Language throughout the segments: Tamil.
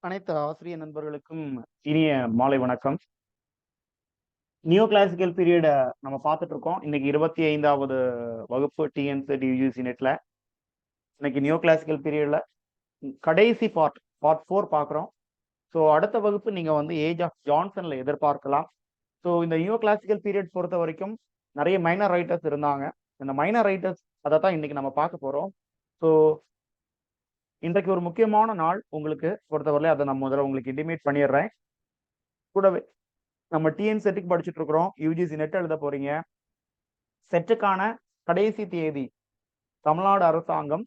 அனைத்து ஆசிரியர் நண்பர்களுக்கும் இனிய மாலை வணக்கம். நியோ கிளாசிக்கல் பீரியட் நம்ம பார்த்துட்டு இருக்கோம். இன்னைக்கு 25வது வகுப்பு டிஎன்செட் யூஜிசி நெட்ல. இன்னைக்கு நியோ கிளாசிக்கல் பீரியட்ல கடைசி பார்ட் 4 பார்க்குறோம். ஸோ அடுத்த வகுப்பு நீங்க வந்து ஏஜ் ஆஃப் ஜான்சன்ல எதிர்பார்க்கலாம். ஸோ இந்த நியோ கிளாசிக்கல் பீரியட் பொறுத்த வரைக்கும் நிறைய மைனர் ரைட்டர்ஸ் இருந்தாங்க. இந்த மைனர் ரைட்டர்ஸ் அதை தான் இன்னைக்கு நம்ம பார்க்க போறோம். ஸோ இன்றைக்கு ஒரு முக்கியமான நாள் உங்களுக்கு பொறுத்தவரை, அதை நான் முதல்ல உங்களுக்கு இன்டிமேட் பண்ணிடுறேன். கூடவே நம்ம டிஎன் செட்டுக்கு படிச்சுட்டு இருக்கிறோம். யூஜிசி நெட் எழுத போறீங்க. செட்டுக்கான கடைசி தேதி தமிழ்நாடு அரசாங்கம்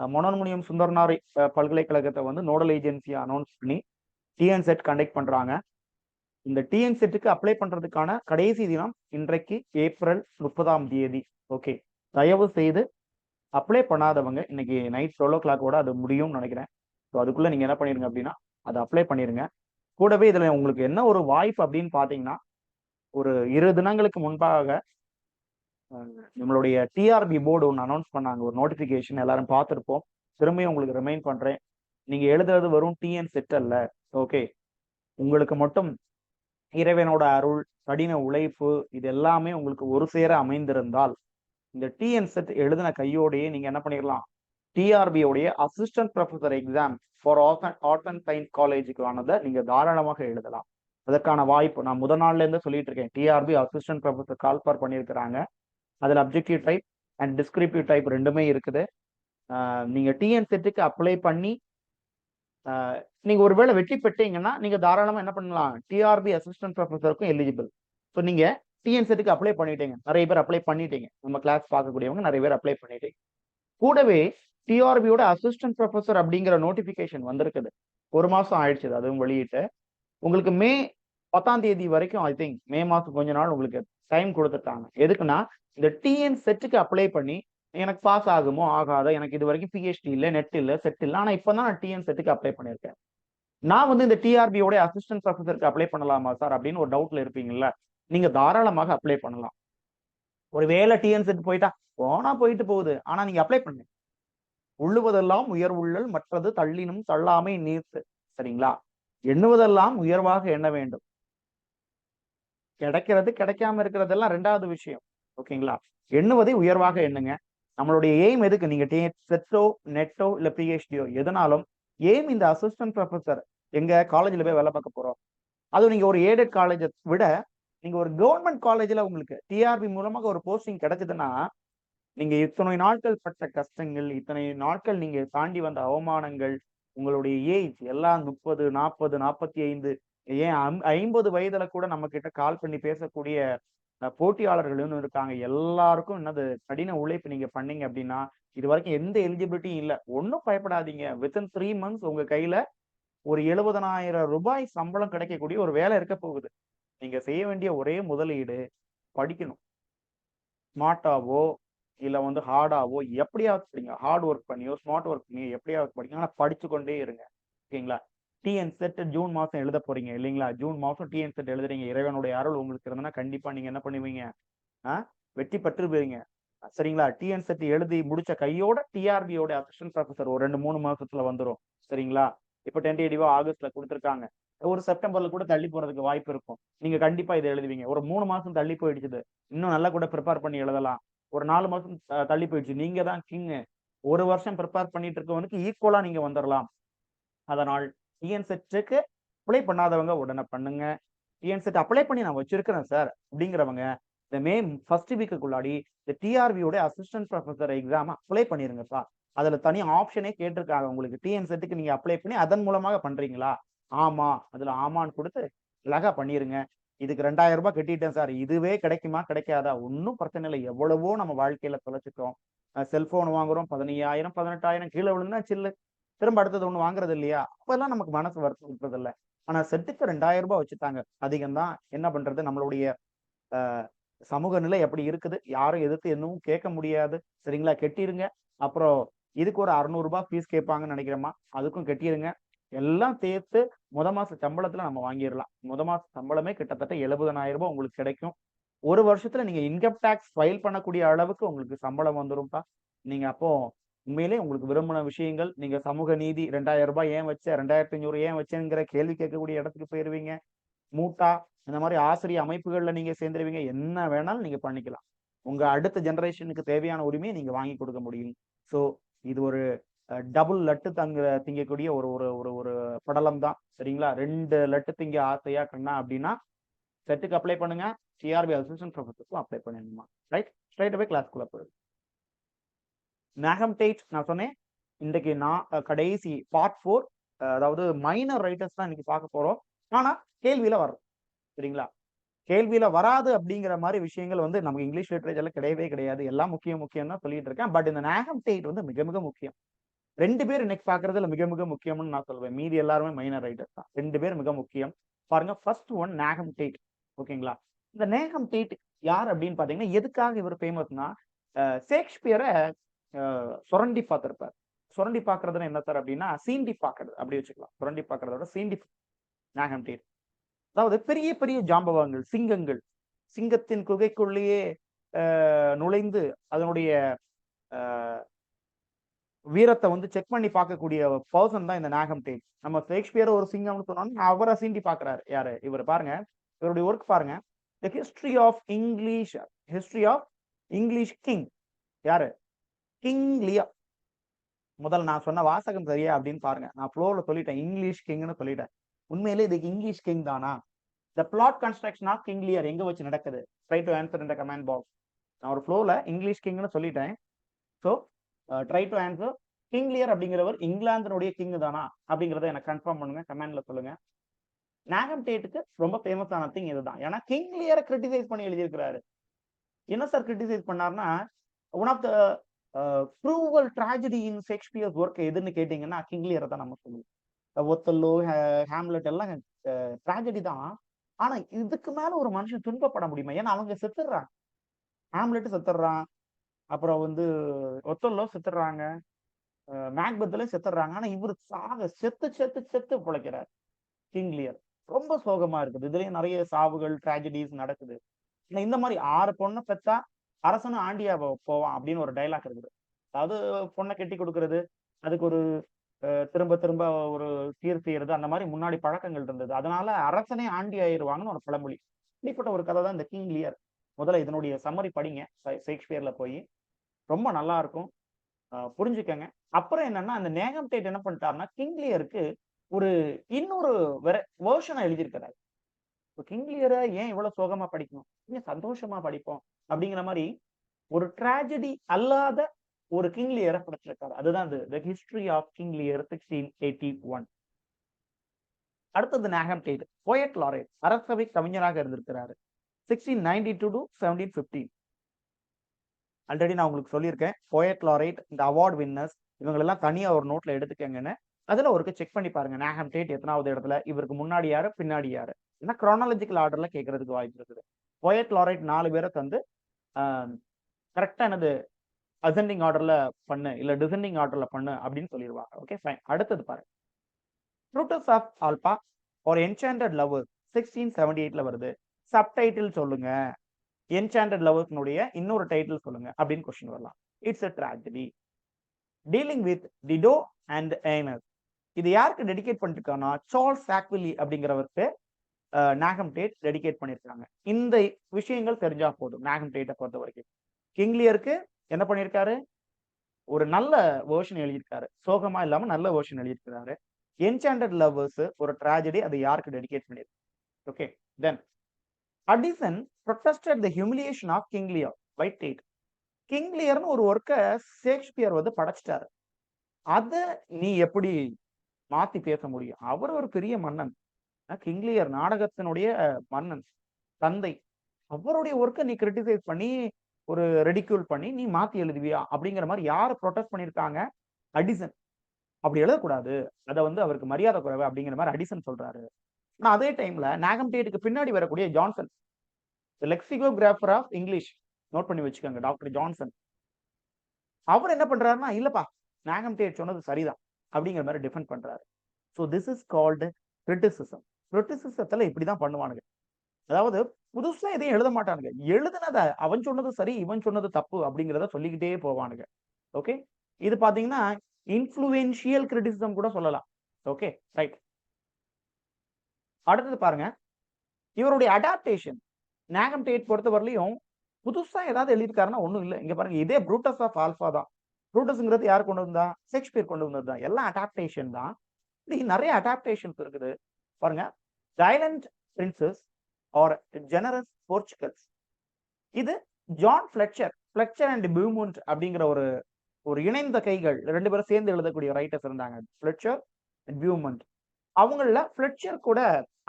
மனோன்மணியம் சுந்தரனார் பல்கலைக்கழகத்தை வந்து நோடல் ஏஜென்சியை அனௌன்ஸ் பண்ணி டிஎன் செட் கண்டக்ட் பண்றாங்க. இந்த டிஎன் செட்டுக்கு அப்ளை பண்றதுக்கான கடைசி தினம் இன்றைக்கு ஏப்ரல் 30 ஓகே, தயவு செய்து அப்ளை பண்ணாதவங்க இன்னைக்கு நைட் 12 o'clock அது முடியும்னு நினைக்கிறேன். ஸோ அதுக்குள்ள நீங்க என்ன பண்ணிருங்க அப்படின்னா அதை அப்ளை பண்ணிருங்க. கூடவே இதுல உங்களுக்கு என்ன ஒரு வாய்ப்பு அப்படின்னு பாத்தீங்கன்னா, ஒரு 2 தினங்களுக்கு முன்பாக நம்மளுடைய டிஆர்பி போர்டு ஒன்று அனௌன்ஸ் பண்ணாங்க. ஒரு நோட்டிபிகேஷன் எல்லாரும் பார்த்துருப்போம். திரும்பியும் உங்களுக்கு ரிமைண்ட் பண்றேன். நீங்க எழுதுறது வரும் டிஎன் செட் அல்ல. ஓகே, உங்களுக்கு மட்டும் இறைவனோட அருள், கடின உழைப்பு இது எல்லாமே உங்களுக்கு ஒரு சேர அமைந்திருந்தால் இந்த டிஎன் செட் எழுதின கையோடையே நீங்க என்ன பண்ணிடலாம், டிஆர்பி உடைய assistant professor exam for arts and science காலேஜுக்கானதை நீங்க தாராளமாக எழுதலாம். அதற்கான வாய்ப்பு நான் முதல் நாள்ல இருந்து சொல்லிட்டு இருக்கேன். டிஆர்பி அசிஸ்டன்ட் ப்ரொஃபசர் கால்ஃபார் பண்ணியிருக்கிறாங்க. அதில் objective type and descriptive type ரெண்டுமே இருக்குது. நீங்க டிஎன் செட்டுக்கு அப்ளை பண்ணி நீங்க ஒருவேளை வெற்றி பெற்றீங்கன்னா நீங்க தாராளமா என்ன பண்ணலாம், டிஆர்பி அசிஸ்டன்ட் ப்ரொஃபசருக்கும் எலிஜிபிள். ஸோ நீங்க டிஎன் செட்டுக்கு அப்ளை பண்ணிட்டீங்க, நிறைய பேர் அப்ளை பண்ணிட்டீங்க. நம்ம கிளாஸ் பார்க்கக்கூடியவங்க நிறைய பேர் அப்ளை பண்ணிட்டீங்க. கூடவே டிஆர்பியோட அசிஸ்டன்ட் ப்ரொஃபசர் அப்படிங்கிற நோட்டிபிகேஷன் வந்திருக்குது. 1 மாசம் ஆயிடுச்சு அதுவும் வெளியிட்டு. உங்களுக்கு மே 10 வரைக்கும், ஐ திங்க் மே மாசம் கொஞ்ச நாள் உங்களுக்கு டைம் கொடுத்துட்டாங்க. எதுக்குன்னா இந்த டிஎன் செட்டுக்கு அப்ளை பண்ணி எனக்கு பாஸ் ஆகுமோ ஆகாத, எனக்கு இது வரைக்கும் பிஹெச்டி இல்லை, நெட் இல்லை, செட் இல்லை, ஆனா இப்பதான் நான் டிஎன் செட்டுக்கு அப்ளை பண்ணியிருக்கேன். நான் வந்து இந்த டிஆர்பியோட அசிஸ்டன்ட் ப்ரொஃபசருக்கு அப்ளை பண்ணலாமா சார் அப்படின்னு ஒரு டவுட்ல இருப்பீங்கல்ல, நீங்க தாராளமாக அப்ளை பண்ணலாம். ஒருவேளை டிஎன் செட் போயிட்டா போயிட்டு போகுது, ஆனா நீங்க அப்ளை பண்ணுங்க. உள்ளுவதெல்லாம் உயர் உள்ளல், மற்றது தள்ளினும் தள்ளாமை நீர்த்து. சரிங்களா? எண்ணுவதெல்லாம் உயர்வாக எண்ண வேண்டும். கிடைக்கிறது கிடைக்காம இருக்கிறதெல்லாம் ரெண்டாவது விஷயம். ஓகேங்களா? எண்ணுவதை உயர்வாக எண்ணுங்க. நம்மளுடைய எய்ம் எதுக்கு, நீங்க செட்டோ நெட்டோ இல்ல பிஹெச்டியோ எதனாலும் எய்ம் இந்த அசிஸ்டன்ட் ப்ரொஃபசர் எங்க காலேஜ்ல போய் வேலை பார்க்க போறோம். அதுவும் நீங்க ஒரு எய்டட் காலேஜை விட நீங்க ஒரு கவர்மெண்ட் காலேஜ்ல உங்களுக்கு டிஆர்பி மூலமாக ஒரு போஸ்டிங் கிடைச்சதுன்னா, நீங்க இத்தனை நாட்கள் பட்ட கஷ்டங்கள், இத்தனை நாட்கள் நீங்க தாண்டி வந்த அவமானங்கள், உங்களுடைய ஏஜ் எல்லாம் 30, 40, 45, ஏன் 50 வயதுல கூட நம்ம கிட்ட கால் பண்ணி பேசக்கூடிய போட்டியாளர்களும் இருக்காங்க. எல்லாருக்கும் என்னது கடின உழைப்பு நீங்க பண்ணீங்க அப்படின்னா, இது வரைக்கும் எந்த எலிஜிபிலிட்டியும் இல்ல. ஒன்னும் பயப்படாதீங்க. வித்தின் 3 months உங்க கையில ஒரு 70,000 ரூபாய் சம்பளம் கிடைக்கக்கூடிய ஒரு வேலை இருக்க போகுது. நீங்க செய்ய வேண்டிய ஒரே முதலீடு படிக்கணும். ஸ்மார்ட்டாவோ இல்ல வந்து ஹார்டாவோ எப்படியாவது படிங்க. ஹார்ட் ஒர்க் பண்ணியோ ஸ்மார்ட் ஒர்க் பண்ணியோ எப்படியாவது படிங்க. ஆனா படிச்சு கொண்டே இருங்க. ஓகேங்களா? டிஎன் செட் ஜூன் மாசம் எழுத போறீங்க இல்லைங்களா? ஜூன் மாசம் டிஎன் செட் எழுதுறீங்க. இறைவனுடைய அருள் உங்களுக்கு இருந்ததுன்னா கண்டிப்பா நீங்க என்ன பண்ணுவீங்க, வெற்றி பெற்றுவீங்க. சரிங்களா? டிஎன் செட் எழுதி முடிச்ச கையோட டிஆர்பியோட அசிஸ்டன்ட் ப்ரொஃபசர் ஒரு 2-3 மாசத்துல வந்துரும். சரிங்களா? இப்ப டென்டேட்டிவா ஆகஸ்ட்ல கொடுத்துருக்காங்க. ஒரு செப்டம்பர்ல கூட தள்ளி போறதுக்கு வாய்ப்பு இருக்கும். நீங்க கண்டிப்பா இதை எழுதுவீங்க. ஒரு 3 மாசம் தள்ளி போயிடுச்சு, இன்னும் நல்லா கூட ப்ரிப்பேர் பண்ணி எழுதலாம். ஒரு 4 மாசம் தள்ளி போயிடுச்சு, நீங்க தான் கிங். 1 வருஷம் ப்ரிப்பேர் பண்ணிட்டு இருக்கவனுக்கு ஈக்குவலா நீங்க வந்துடலாம். அதனால் டிஎன் செட்டுக்கு அப்ளை பண்ணாதவங்க உடனே பண்ணுங்க. டிஎன் செட் அப்ளை பண்ணி நான் வச்சிருக்கிறேன் சார் அப்படிங்கிறவங்க இந்த மே ஃபர்ஸ்ட் வீக்குள்ளாடி இந்த டிஆர்பியோட அசிஸ்டன்ட் ப்ரொஃபசர் எக்ஸாம் அப்ளை பண்ணிருங்க சார். அதுல தனி ஆப்ஷனே கேட்டிருக்காங்க உங்களுக்கு. டிஎன் செட்டுக்கு நீங்க அப்ளை பண்ணி அதன் மூலமாக பண்றீங்களா? ஆமா, அதுல ஆமான்னு கொடுத்து அழகா பண்ணிருங்க. இதுக்கு 2000 ரூபாய் கட்டிட்டேன் சார், இதுவே கிடைக்குமா கிடைக்காதா? ஒன்னும் பிரச்சனை இல்லை. எவ்வளவோ நம்ம வாழ்க்கையில தொலைச்சிட்டோம். செல்போன் வாங்குறோம் 15,000 18,000 கீழே விழுந்தா சில்லு, திரும்ப அடுத்தது ஒண்ணு வாங்குறது இல்லையா? அப்பெல்லாம் நமக்கு மனசு வருத்தப்படுறது இல்லை. ஆனா செட்டுக்கு 2000 ரூபாய் வச்சுட்டாங்க, அதிகம் தான். என்ன பண்றது, நம்மளுடைய சமூக நிலை எப்படி இருக்குது, யாரும் எதிர்த்து எதுவும் கேட்க முடியாது. சரிங்களா? கெட்டிருங்க. அப்புறம் இதுக்கு ஒரு 600 ரூபாய் ஃபீஸ் கேட்பாங்கன்னு நினைக்கிறேம்மா, அதுக்கும் கெட்டிருங்க. எல்லாம் சேர்த்து மாச சம்பளத்துல நம்ம வாங்கிடலாம். மாச சம்பளமே கிட்டத்தட்ட 70,000 ரூபாய் உங்களுக்கு கிடைக்கும். ஒரு வருஷத்துல நீங்க இன்கம் டாக்ஸ் ஃபைல் பண்ணக்கூடிய அளவுக்கு உங்களுக்கு சம்பளம் வந்துரும்பா. நீங்க அப்போ உண்மையிலே உங்களுக்கு விரும்பின விஷயங்கள், நீங்க சமூக நீதி 2000 ரூபாய் ஏன் வச்ச, 2500 ஏன் வச்சேங்கிற கேள்வி கேட்கக்கூடிய இடத்துக்கு போயிருவீங்க. மூட்டா இந்த மாதிரி ஆசிரிய அமைப்புகள்ல நீங்க சேர்ந்துருவீங்க. என்ன வேணாலும் நீங்க பண்ணிக்கலாம். உங்க அடுத்த ஜெனரேஷனுக்கு தேவையான உரிமையை நீங்க வாங்கி கொடுக்க முடியும். ஸோ இது ஒரு டபுள் லட்டு திங்கக்கூடிய ஒரு ஒரு ஒரு ஒரு படலம் தான். சரிங்களா? 2 லட்டு திங்க ஆசையா கண்ணா அப்படின்னா செட்டுக்கு அப்ளை பண்ணுங்க. டிஆர்பி அசிஸ்டன்ட் ப்ரொஃபஸருக்கும் அப்ளை பண்ணிடணுமா. ரைட்? ஸ்ட்ரைட் அவே கிளாஸ்க்குள்ள போயிடும். நாகம் டேட் நான் சொன்னேன். இன்றைக்கு நான் கடைசி பார்ட் 4 அதாவது மைனர் ரைட்டர்ஸ் தான் இன்னைக்கு பார்க்க போறோம். ஆனா கேள்வியில வரும். சரிங்களா? கேள்வியில வராது அப்படிங்கிற மாதிரி விஷயங்கள் வந்து நமக்கு இங்கிலீஷ் லிட்டரேச்சர்ல கிடையவே கிடையாது. எல்லாம் முக்கியம் தான் சொல்லிட்டு இருக்கேன். பட் இந்த நாகம் டேட் வந்து மிக மிக முக்கியம். 2 பேர் இன்னைக்கு பாக்குறதுல மிக மிக முக்கியம்னு நான் சொல்வேன். மீதி எல்லாருமே மைனர் ரைட்டர்ஸ் தான். 2 பேர் மிக முக்கியம். பாருங்க, ஃபர்ஸ்ட் ஒன் நாகம் டேட். ஓகேங்களா? இந்த நாகம் டேட் யார் அப்படின்னு பாத்தீங்கன்னா, எதுக்காக இவர் ஃபேமஸ்னா, ஷேக்ஸ்பியரை சுரண்டி பார்த்திருப்பார். சுரண்டி பாக்குறதுன்னு என்ன சார் அப்படின்னா, சீண்டி பாக்குறது அப்படி வச்சுக்கலாம். சுரண்டி பாக்குறதோட சீண்டி. நாகம் டேட் அதாவது பெரிய பெரிய ஜாம்பவான்கள், சிங்கங்கள், சிங்கத்தின் குகைக்குள்ளேயே நுழைந்து அதனுடைய வீரத்தை வந்து செக் பண்ணி பார்க்கக்கூடிய பர்சன் தான் இந்த நாகம் டேட். நம்ம ஷேக்ஸ்பியர் ஒரு சிங்கம்னு சொன்னோம்னா அவரை சீண்டி பாக்குறாரு. யாரு இவர்? பாருங்க, இவருடைய ஒர்க் பாருங்க. The history of English king. யாரு? King Lear. முதல்ல நான் சொன்ன வாசகம் சரியா அப்படின்னு பாருங்க. நான் ஃப்ளோல சொல்லிட்டேன், இங்கிலீஷ் கிங்னு சொல்லிட்டேன். உண்மையிலே இது இங்கிலீஷ் கிங் தானா? The plot construction of King Lear எங்க வச்சு நடக்குது? Try to answer in the comment box. நான் ஒரு ஃப்ளோல இங்கிலீஷ் கிங்னு சொல்லிட்டேன். So try to answer. King Lear அப்படிங்கிறவர் இங்கிலாந்தினுடைய கிங் தானா அப்படிங்கறத எனக்கு கன்ஃபார்ம் பண்ணுங்க, கமெண்ட்ல சொல்லுங்க. நாகம் டேட்டுக்கு ரொம்ப ஃபேமஸான திங் இதுதான். ஏன்னா கிங் லியரை கிரிட்டிசைஸ் பண்ணி எழுதியிருக்கிறாரு. என்ன சார் கிரிட்டிசைஸ் பண்ணார்னா, one of the cruel tragedy in Shakespeare's work எதுன்னு கேட்டீங்கன்னா கிங் லியரை தான் நம்ம சொல்லுவோம். ஒத்தல்லோ, ஹேம்லெட் எல்லாம் ட்ராஜடி தான். ஆனா இதுக்கு மேல ஒரு மனுஷன் துன்பப்பட முடியுமா? ஏன்னா அவங்க செத்துடுறாங்க. ஹேம்லெட் செத்துடுறான், அப்புறம் வந்து ஒத்தல்லோ செத்துடுறாங்க, மேக்பெத்ல செத்துடுறாங்க. ஆனா இவரு செத்து செத்து செத்து பிழைக்கிறார். கிங் லியர் ரொம்ப சோகமா இருக்குது. இதுலயும் நிறைய சாவுகள், ட்ராஜடிஸ் நடக்குது. இந்த மாதிரி 6 பொண்ணை பெத்தா அரசனும் ஆண்டியா போவான் அப்படின்னு ஒரு டைலாக் இருக்குது. அதாவது பொண்ணை கட்டி கொடுக்கறது, அதுக்கு ஒரு திரும்ப திரும்ப ஒரு சீர் செய்யறது, அந்த மாதிரி முன்னாடி பழக்கங்கள் இருந்தது. அதனால அரசனே ஆண்டி ஆயிடுவாங்கன்னு ஒரு பழமொழி. இப்படிப்பட்ட ஒரு கதை தான் இந்த கிங் லியர். முதல்ல இதனுடைய சம்மரி படிங்க ஷேக்ஸ்பியர்ல போய். ரொம்ப நல்லா இருக்கும், புரிஞ்சுக்கங்க. அப்புறம் என்னன்னா, அந்த நேகம் டேட் என்ன பண்ணிட்டாருன்னா, கிங் லியருக்கு ஒரு இன்னொரு வேர்ஷனை எழுதியிருக்கிறாரு. கிங் லியரை ஏன் இவ்வளவு சோகமா படிக்கணும், ஏன் சந்தோஷமா படிப்போம் அப்படிங்கிற மாதிரி ஒரு ட்ராஜடி அல்லாத ஒரு கிங் லியரை படைச்சிருக்காரு. அதுதான் the history of King Lear 1681. அடுத்தது நாகம் டேட், போயட் லாரேட், அரசவை கவிஞராக இருந்திருக்கிறாரு. 1692 to 1715. ஆல்ரெடி நான் உங்களுக்கு சொல்லியிருக்கேன், போயட் லாரேட், இந்த அவார்ட் வின்னர்ஸ் இவங்களெல்லாம் தனியா ஒரு நோட்ல எடுத்துக்கங்கன்னு. அதுல ஒருக்கு செக் பண்ணி பாருங்க, நாகம் டேட் எத்தனாவது இடத்துல, இவருக்கு முன்னாடி யாரு, பின்னாடி யாரு. ஏன்னா குரோனாலஜிக்கல் ஆர்டர்ல கேட்கறதுக்கு வாய்ப்பு இருக்குது. போயட் லாரேட் 4 பேரை தந்து கரெக்டா என்னது அசெண்டிங் ஆர்டர்ல பண்ணு, இல்ல டிசெண்டிங் ஆர்டர்ல பண்ணு அப்படின்னு சொல்லிடுவாங்க. Okay fine. அடுத்தது பாருங்க, ப்ரூட்டஸ் ஆஃப் ஆல்பா ஒரு என்சாண்டட் லவர்ஸ் 1678ல வருது. சப்டைட்டில் சொல்லுங்க, என்சாண்டட் லவர்ஸ்னுடைய இன்னொரு டைட்டில் சொல்லுங்க அப்படின்னு கொஸ்டின் வரலாம். It's a tragedy dealing with Dido and Aeneas. இது யாருக்கு டெடிகேட் பண்ணிருக்காங்கன்னா, சார்ல்ஸ் சாக்வில்லி அப்படிங்கிறவருக்கு நாகம் டேட் டெடிகேட் பண்ணிருக்காங்க. இந்த விஷயங்கள் தெரிஞ்சா போதும் நாகம் டேட்டை பொறுத்த வரைக்கும். கிங் லியருக்கு என்ன பண்ணிருக்காரு, ஒரு நல்ல வேர்ஷன் எழுதியிருக்காரு, சோகமா இல்லாம நல்ல வேர்ஷன் எழுதியிருக்காரு. என்சாண்டட் லவர்ஸ் ஒரு ட்ராஜடி, அது யாருக்கு டெடிகேட் பண்ணிருக்கு. Okay, then Addison protested the humiliation of King Lear by Tate. King லியர்னு ஒரு ஒர்க்கை ஷேக்ஸ்பியர் வந்து படைச்சிட்டாரு. அத நீ எப்படி மாத்தி பேச முடியும்? அவர் ஒரு பெரிய மன்னன். கிங் லியர் நாடகத்தினுடைய மன்னன், தந்தை. அவருடைய ஒர்க்கை நீ கிரிட்டிசைஸ் பண்ணி, ஒரு ரெடிக்யூல் பண்ணி நீ மாத்தி எழுதுவியா அப்படிங்கிற மாதிரி யாரு ப்ரொடெஸ்ட் பண்ணிருக்காங்க? அடிசன். அப்படி எழுதக்கூடாது, அதை வந்து அவருக்கு மரியாதை குறைவு அப்படிங்கிற மாதிரி அடிசன் சொல்றாரு. ஆனா அதே டைம்ல நாகம் டேட்டுக்கு பின்னாடி வரக்கூடிய ஜான்சன், லெக்சிகோகிராஃபர் ஆஃப் இங்கிலீஷ், நோட் பண்ணி வச்சுக்கோங்க, டாக்டர் ஜான்சன். அவர் என்ன பண்றாருன்னா, இல்லப்பா நாகம் டேட் சொன்னது சரிதான் அப்படிங்கிற மாதிரி டிஃபெண்ட் பண்றாரு. So this is called criticism. கிரிட்டிசிசத்துல இப்படிதான் பண்ணுவானுங்க. அதாவது புதுசா எதையும் எழுத மாட்டானுங்க, எழுதுனத அவன் சொன்னது சரி, இவன் சொன்னது தப்பு அப்படிங்கிறத சொல்லிக்கிட்டே போவானுங்க. ஓகே, இது பாத்தீங்கன்னா இன்ஃப்ளூயன்ஷியல் கிரிட்டிசிசம் கூட சொல்லலாம். Okay, right. அடுத்தது பாருங்க, இவருடைய அடாப்டேஷன். நேகம் டேட் பொறுத்தவரையிலும் புதுசா ஏதாவது எழுதியிருக்காருன்னா ஒண்ணும் இல்ல. இங்க பாருங்க, இதே ப்ரூட்டஸ் ஆஃப் ஆல்பா தான். ப்ரூட்டஸ்ங்கிறது யார் கொண்டு வந்தா? ஷேக்ஸ்பியர் கொண்டு வந்தது தான். எல்லாம் அடாப்டேஷன் தான். இப்படி நிறைய அடாப்டேஷன்ஸ் இருக்குது. பாருங்க, சைலண்ட் பிரின்சஸ் ஆர் ஜெனரஸ் போர்ச்சுகல்ஸ். இது ஜான் ஃபிளெச்சர் அண்ட் பியூமண்ட் அப்படிங்கிற ஒரு ஒரு இணைந்த கைகள் 2 பேரும் சேர்ந்து எழுதக்கூடிய ரைட்டர்ஸ் இருந்தாங்க. Fletcher and Beaumont. அவங்கள ஃபிளெச்சர் கூட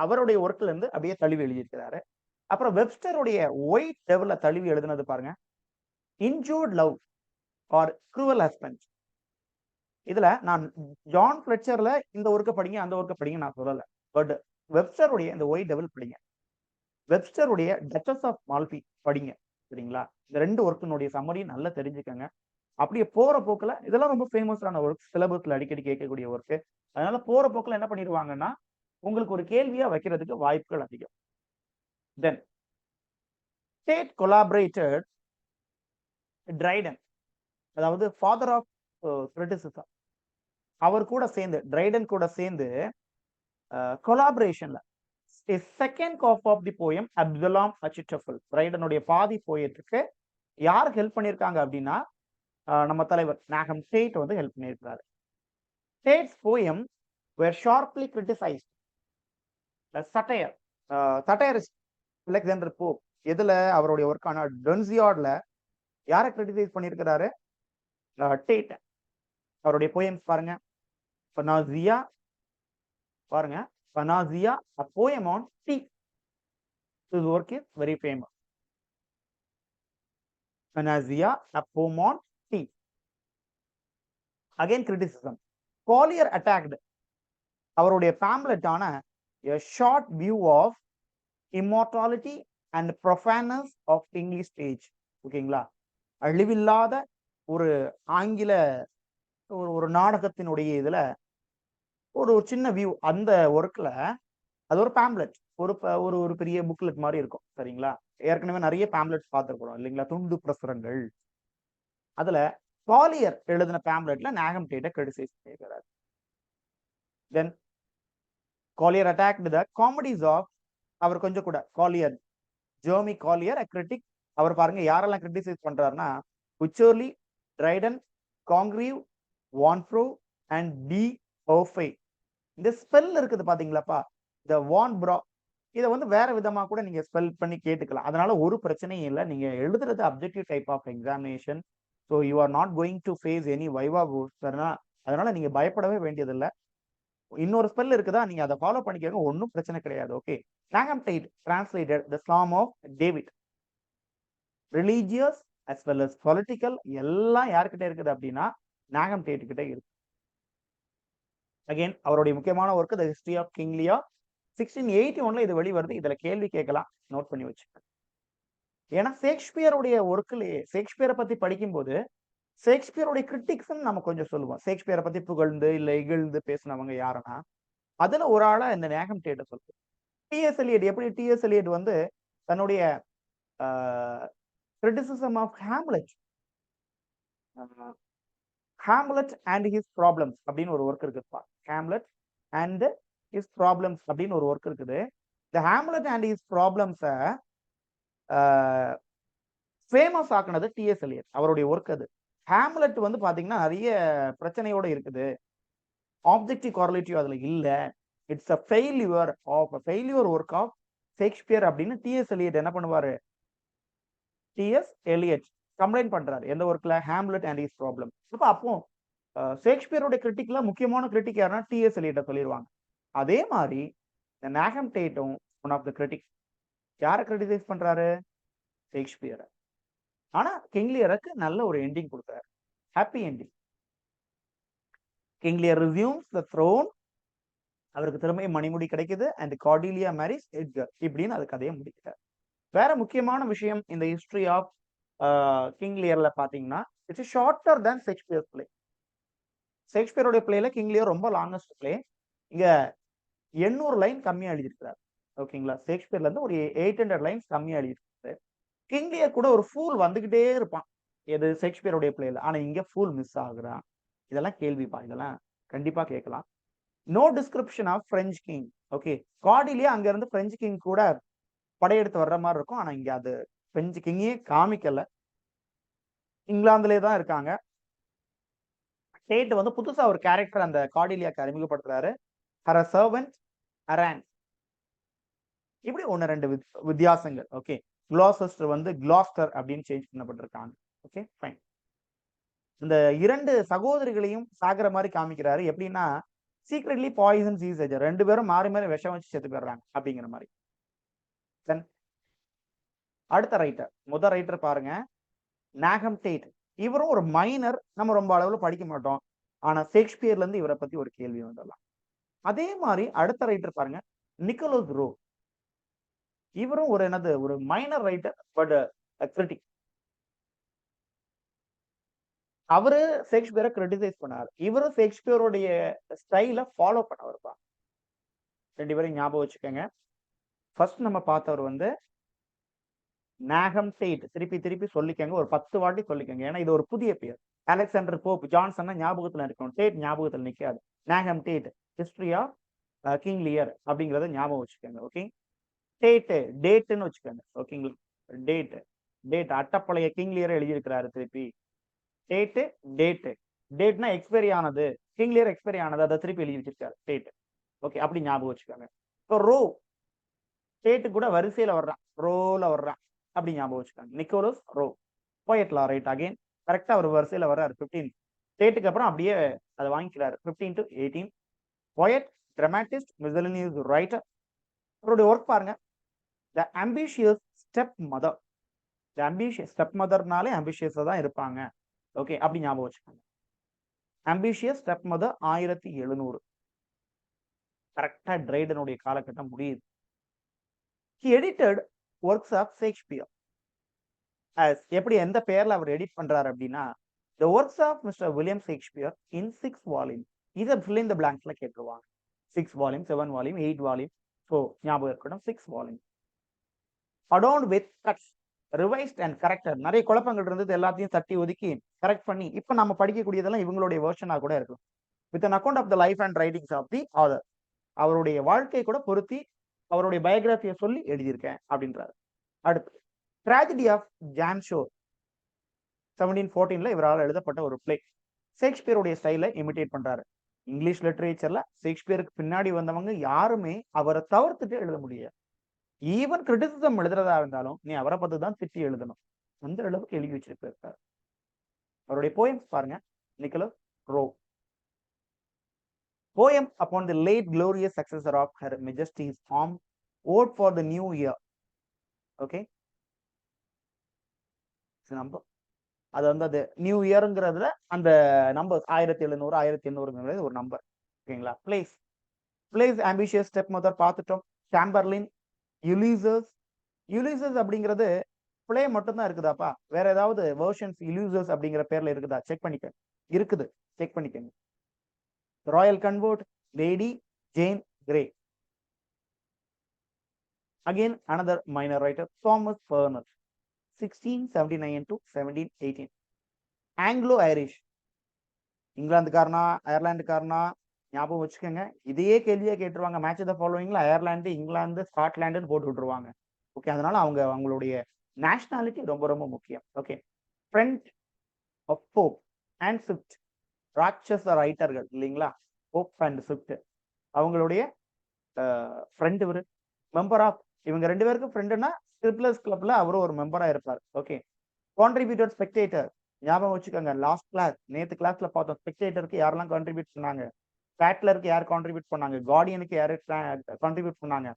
அவருடைய ஒர்க்ல இருந்து அப்படியே தழுவி எழுதியிருக்கிறாரு. அப்புறம் வெப்ஸ்டருடைய ஒயிட் டெவில தழுவி எழுதினது பாருங்க, injured love or cruel husband. இதுல நான் ஜான் ஃபிளெச்சர்ல இந்த ஒர்க்க படிங்க, அந்த ஒர்க்க படிங்க நான் சொல்லல. பட் வெப்ஸ்டருடைய இந்த ஒயிட் டெவில் படிங்க. வெப்ஸ்டருடைய டச்சஸ் ஆஃப் மால்பி படிங்க. சரிங்களா? இந்த 2 ஒர்க்கினுடைய சம்மரி நல்லா தெரிஞ்சுக்கங்க. அப்படியே போற போக்குல இதெல்லாம் ரொம்ப ஃபேமஸான ஒர்க், சிலபஸ்ல அடிக்கடி கேட்கக்கூடிய ஒர்க். அதனால போற போக்குல என்ன பண்ணிடுவாங்கன்னா, உங்களுக்கு ஒரு கேள்வியா வைக்கிறதுக்கு வாய்ப்புகள் அதிகம். தென் ஸ்டேட் கொலாபரேட்டட் ட்ரைடன், அதாவது ஃபாதர் ஆஃப் கிரிட்டிசிசம். அவர் கூட சேர்ந்து, ட்ரைடன் கூட சேர்ந்து கொலாபரேஷன்ல second cop of the poem Absalom Achitophel, ட்ரைடனுடைய பாதி போயத்துக்கு யார் ஹெல்ப் பண்ணியிருக்காங்க அப்படின்னா, நம்ம தலைவர் நேகம் டேட் வந்து ஹெல்ப் பண்ணியிருக்கிறாரு. Tate's poem were sharply criticized. Satire satirist Alexander Pope எதுல அவருடைய ஒர்க்கான டொன்சியார்ட்ல யாரை கிரிட்டிசைஸ் பண்ணியிருக்கிறாரு? டேட். அவருடைய போயம்ஸ் பாருங்க, பனாசியா பாருங்க, பனாசியா a poem on tea. This work is very famous. Panacea, a poem on tea. Again criticism. Collier attacked அவருடைய pamphlet ஆன a short view of immortality and profaneness of English stage. ஓகேங்களா? அழிவில்லாத ஒரு ஆங்கில ஒரு நாடகத்தினுடைய இதுல ஒரு சின்ன வியூ, அந்த ஒர்க்ல அது ஒரு பேம்ப்ளெட், ஒரு ஒரு ஒரு பெரிய புக்லெட் மாதிரி இருக்கும். சரிங்களா? ஏற்கனவே நிறைய பேம்ப்ளெட்ஸ் பார்த்துருக்கோம் இல்லைங்களா? துண்டு பிரசுரங்கள். அதுல காலியர் எழுதின பேம்ப்ளெட்ல நேகம் டேட்டை கிரிட்டிசைஸ் பண்ணியிருக்கிறார். தென் Collier attacked the comedies of, அவர் கொஞ்சம் கூட காலியர், ஜெர்மி காலியர் அ கிரிட்டிக். அவர் பாருங்க யாரெல்லாம் கிரிட்டிசைஸ் பண்றாருன்னா, குச்சோர்லி, ட்ரைடன், காங்க்ரீவ், வான்ஃப்ரோ அண்ட் டி ஓஃபே. இந்த ஸ்பெல் இருக்குது பாத்தீங்களாப்பா, இந்த வான் ப்ரா, இதை வந்து வேற விதமா கூட நீங்க ஸ்பெல் பண்ணி கேட்டுக்கலாம். அதனால ஒரு பிரச்சனையும் இல்லை. நீங்க எழுதுறது objective type of examination. So you are not going to face any viva boards. அதனால நீங்க பயப்படவே வேண்டியதில்லை. இன்னொரு ஸ்பெல் இருக்குதா, நீங்க அதை ஃபாலோ பண்ணிக்கோங்க, ஒன்றும் பிரச்சனை கிடையாது. ஓகே. நேகம் Tate translated the psalm of David. Religious as well as political எல்லாம் யார்கிட்ட இருக்குது அப்படின்னா நேகம் டேட் கிட்ட இருக்கு. அகைன் அவருடைய முக்கியமான work the history of King Lear. 1681 இது வெளிவருது. இதுல கேள்வி கேட்கலாம், நோட் பண்ணி வச்சுக்க. ஏன்னா ஷேக்ஸ்பியருடைய ஒர்க்லயே ஷேக்ஸ்பியரை பத்தி படிக்கும்போது ஷேக்ஸ்பியருடைய கிரிட்டிக்ஸ் நம்ம கொஞ்சம் சொல்லுவோம். ஷேக்ஸ்பியரை பத்தி புகழ்ந்து இல்ல இகழ்ந்து பேசினவங்க யாருன்னா, அதுல ஒரு ஆளா இந்த நேகம் டேட்டை சொல்லுவோம். டிஎஸ் எலியட், எப்படி டிஎஸ் எலியட் வந்து தன்னுடைய criticism of Hamlet and his problems அப்படின்னு ஒரு ஒர்க் இருக்குப்பா. ஹாம்லெட் அண்ட் ஹிஸ் ப்ராப்ளம்ஸ் அப்படின்னு ஒரு ஒர்க் இருக்குது. இந்த ஹாம்லெட் அண்ட் ஹிஸ் ப்ராப்ளம்ஸை ஃபேமஸ் ஆக்குனது டிஎஸ் எலியட், அவருடைய ஒர்க் அது. ஹாம்லெட் வந்து பாத்தீங்கன்னா நிறைய பிரச்சனையோட இருக்குது. ஆப்ஜெக்டிவ் கார்லேட்டிவ் அதுல இல்ல. It's a failure work of Shakespeare அப்படின்னு டிஎஸ் எலியட் என்ன பண்ணுவாரு? டிஎஸ் எலியட் கம்ப்ளைண்ட் பண்றாரு. எந்த ஒர்க்ல? Hamlet and his problem. அப்போ ஷேக்ஸ்பியரோட கிரிட்டிக்ல முக்கியமான கிரிட்டிக் யாருன்னா டிஎஸ் எலியட்ட சொல்லிடுவாங்க. அதே மாதிரி இந்த நேகம் டேட்டும் ஒன் ஆஃப் த கிரிட்டிக். யாரை கிரிட்டிசைஸ் பண்றாரு? ஷேக்ஸ்பியரை. ஆனா கிங் லியருக்கு நல்ல ஒரு எண்டிங் கொடுத்தாரு, happy ending. King Lear resumes the throne, அவருக்கு திரும்ப மணிமுடி கிடைக்குது. அண்ட் கார்டிலியா மேரிஸ் எட்கர், இப்படின்னு அது கதையை முடிக்கிறார். வேற முக்கியமான விஷயம் இந்த ஹிஸ்டரி ஆஃப் கிங் லியர்ல பாத்தீங்கன்னா, it's shorter than Shakespeare play. ஷேக்ஸ்பியருடைய பிளேல கிங் லியர் ரொம்ப லாங்கஸ்ட் பிளே. இங்க 800 லைன் கம்மியா எழுதியிருக்கிறார். ஓகேங்களா? ஷேக்ஸ்பியர்ல இருந்து ஒரு 800 லைன்ஸ் கம்மியா எழுதியிருக்காரு. கிங் லியர் கூட ஒரு ஃபூல் வந்துகிட்டே இருப்பான். எது ஷேக்ஸ்பியருடைய பிளேல. ஆனா இங்க ஃபுல் மிஸ் ஆகுறான். இதெல்லாம் கேள்விப்பா, இதெல்லாம் கண்டிப்பா கேட்கலாம். No description of French king. Okay, Cordelia அங்க இருந்து பிரெஞ்ச் கிங் கூட படையெடுத்து வர்ற மாதிரி இருக்கும். ஆனா இங்க அது பிரெஞ்சு கிங்கே காமிக்கல. இங்கிலாந்துலயே தான் இருக்காங்க. டேட் வந்து புதுசா ஒரு கேரக்டர் அந்த கார்டிலியாக்கு அறிமுகப்படுத்துறாரு. ஹர் சர்வன்ட் அரன். இப்படி ஒன்னு ரெண்டு வித்தியாசங்கள். ஓகே, குளோசஸ்டர் வந்து கிளாஸ்டர் அப்படின்னு சேஞ்ச் பண்ணப்பட்டிருக்காங்க. Okay fine. இந்த இரண்டு சகோதரிகளையும் சாகிற மாதிரி காமிக்கிறாரு. எப்படின்னா சீக்ரெட்லி பாய்சன் சீசேஜ், ரெண்டு பேரும் மாறி மாறி விஷம் வச்சு செத்து போயிடுறாங்க அப்படிங்கிற மாதிரி. தென் அடுத்த ரைட்டர், முதல் ரைட்டர் பாருங்க, நாகம் டேட். இவரும் ஒரு மைனர், நம்ம ரொம்ப அளவுல படிக்க மாட்டோம். ஆனா ஷேக்ஸ்பியர்ல இருந்து இவரை பத்தி ஒரு கேள்வி வந்துடலாம். அதே மாதிரி அடுத்த ரைட்டர் பாருங்க, நிக்கோலஸ் ரோ. இவரும் ஒரு என்னது, ஒரு மைனர் ரைட்டர் பட் கிரிட்டிக். அவரு ஷேக்ஸ்பியரை கிரிட்டிசைஸ் பண்ணாரு. இவரும் ஷேக்ஸ்பியருடைய ஸ்டைல ஃபாலோ பண்ணவர்ப்பா. ரெண்டு பேரும் ஞாபகம் வச்சுக்கோங்க. ஃபர்ஸ்ட் நம்ம பார்த்தவர் வந்து நாகம் டேட். திருப்பி திருப்பி சொல்லிக்கங்க, ஒரு 10 வாட்டி சொல்லிக்கங்க. ஏன்னா இது ஒரு புதிய பெயர். அலெக்சாண்டர் போப் ஜான்சன் ஞாபகத்துல இருக்கணும், டேட் ஞாபகத்துல நிக்காது. நாகம் Tate, history of King Lear அப்படிங்கறத ஞாபகம் வச்சுக்கோங்க. ஓகே, டேட் டேட்னு வச்சுக்கோங்க. ஓகேங்களா, டேட் டேட் அட்டப்பழைய கிங் லியர் எழுதியிருக்கிறாரு. திருப்பி டேட் டேட் டேட்னா எக்ஸ்பைரி ஆனது, கிங் லியர் எக்ஸ்பைரி ஆனது, அதை திருப்பி எழுதி வச்சிருக்காரு டேட். ஓகே, அப்படி ஞாபகம் வச்சுக்கோங்க. இப்போ ரோ டேட்டு கூட வரிசையில வர்றான், ரோல வர்றான், அப்படி ஞாபகம் வச்சுக்கோங்க. Nicholas Rowe, poet laureate. Again கரெக்டா ஒரு வரிசையில வர்றாரு. 15 டேட்டுக்கு அப்புறம் அப்படியே அதை வாங்கிக்கிறாரு. 15 to 18 poet, dramatist, miscellaneous writer. அவருடைய ஒர்க் பாருங்க, the ambitious step mother. The ambitious step மதர்னாலே ஆம்பிஷியஸா தான் இருப்பாங்க. ஓகே, அப்படி ஞாபகம் வச்சுக்கோங்க. Ambitious step mother 1700. கரெக்டா டிரைடனுடைய காலகட்டம் முடியுது. He edited works of Shakespeare. As எப்படி எந்த பேர்ல அவர் எடிட் பண்றாரு அப்படின்னா, the works of Mr. William Shakespeare in 6 volumes. இதை fill in the blanksல கேட்டுருவாங்க. 6 volumes, 7 volumes, 8 volumes. So ஞாபகம் இருக்கட்டும், 6 volumes. Adorned with cuts, revised and corrected. நிறைய குழப்பங்கள் இருந்தது, எல்லாத்தையும் தட்டி ஒதுக்கி கரெக்ட் பண்ணி இப்ப நம்ம படிக்கக்கூடியதெல்லாம் இவங்களுடைய வெர்ஷனா கூட இருக்கும். With an account of the life and writings of the author. அவருடைய வாழ்க்கை கூட பொருத்தி அவருடைய பயோகிராபியை சொல்லி எழுதியிருக்கேன் அப்படின்றாரு. அடுத்து ட்ராஜடி ஆஃப் ஜான் ஷோர் 1714ல இவரால் எழுதப்பட்ட ஒரு பிளே. ஷேக்ஸ்பியருடைய ஸ்டைல இமிடேட் பண்றாரு. இங்கிலீஷ் லிட்டரேச்சர்ல ஷேக்ஸ்பியருக்கு பின்னாடி வந்தவங்க யாருமே அவரை தவிர்த்துட்டு எழுத முடியாது. ஈவன் கிரிட்டிசிசம் எழுதுறதா இருந்தாலும் நீ அவரை பத்தி தான் திட்டி எழுதணும், அந்த அளவுக்கு எழுதி வச்சிருக்காரு. அவருடைய போயம்ஸ் பாருங்க, Nicholas Rowe. Poem upon the late glorious successor of Her Majesty's arm, vote for the new year. Okay, number அது வந்து அது நியூ இயர்ங்கிறதுல அந்த நம்பர் 1700 1800 ஒரு நம்பர். ஓகேங்களா, place place ambitious step mother பார்த்துட்டோம். Chamberlain, Ulysses. யுலிசஸ் அப்படிங்கிறது பிளே மட்டும் தான் இருக்குதாப்பா, வேற ஏதாவது வெர்ஷன்ஸ் யுலிசஸ் அப்படிங்கிற பேர்ல இருக்குதா? செக் பண்ணிக்க. இருக்குது, செக் பண்ணிக்கங்க. Royal convert, Lady Jane Grey. Again another minor writer, Thomas Furness, 1679 to 1718. Anglo Irish, இங்கிலாந்துக்காரனா அயர்லாந்துக்காரனா ஞாபகம் வச்சுக்கோங்க. இதையே கேள்வியா கேட்டுருவாங்க. மேட்ச் த ஃபாலோவிங்ல அயர்லாந்து, இங்கிலாந்து, ஸ்காட்லாண்டுன்னு போட்டு விட்டுருவாங்க. ஓகே, அதனால அவங்களுடைய நேஷனாலிட்டி ரொம்ப ரொம்ப முக்கியம். Okay, friend of Pope and Swift, ராட்சச ரைட்டர்கள் இல்லைங்களா, போப் அண்ட் ஸ்விஃப்ட். அவங்களுடைய ஃப்ரெண்ட் இவரு, மெம்பர் ஆஃப், இவங்க ரெண்டு பேருக்கும் ஃப்ரெண்டுனா ஸ்கிரிப்ட்லர்ஸ் கிளப்ல அவரும் ஒரு மெம்பரா இருப்பார். ஓகே, கான்ட்ரிபியூட்டர் ஸ்பெக்டேட்டர் ஞாபகம் வச்சுக்கோங்க. லாஸ்ட் கிளாஸ், நேத்து கிளாஸ்ல பார்த்தோம், ஸ்பெக்டேட்டருக்கு யாரெல்லாம் கான்ட்ரிபியூட் பண்ணாங்க, பேட்லருக்கு யார் கான்ட்ரிபியூட் பண்ணாங்க, கார்டியனுக்கு யாரு கான்ட்ரிபியூட் பண்ணாங்க.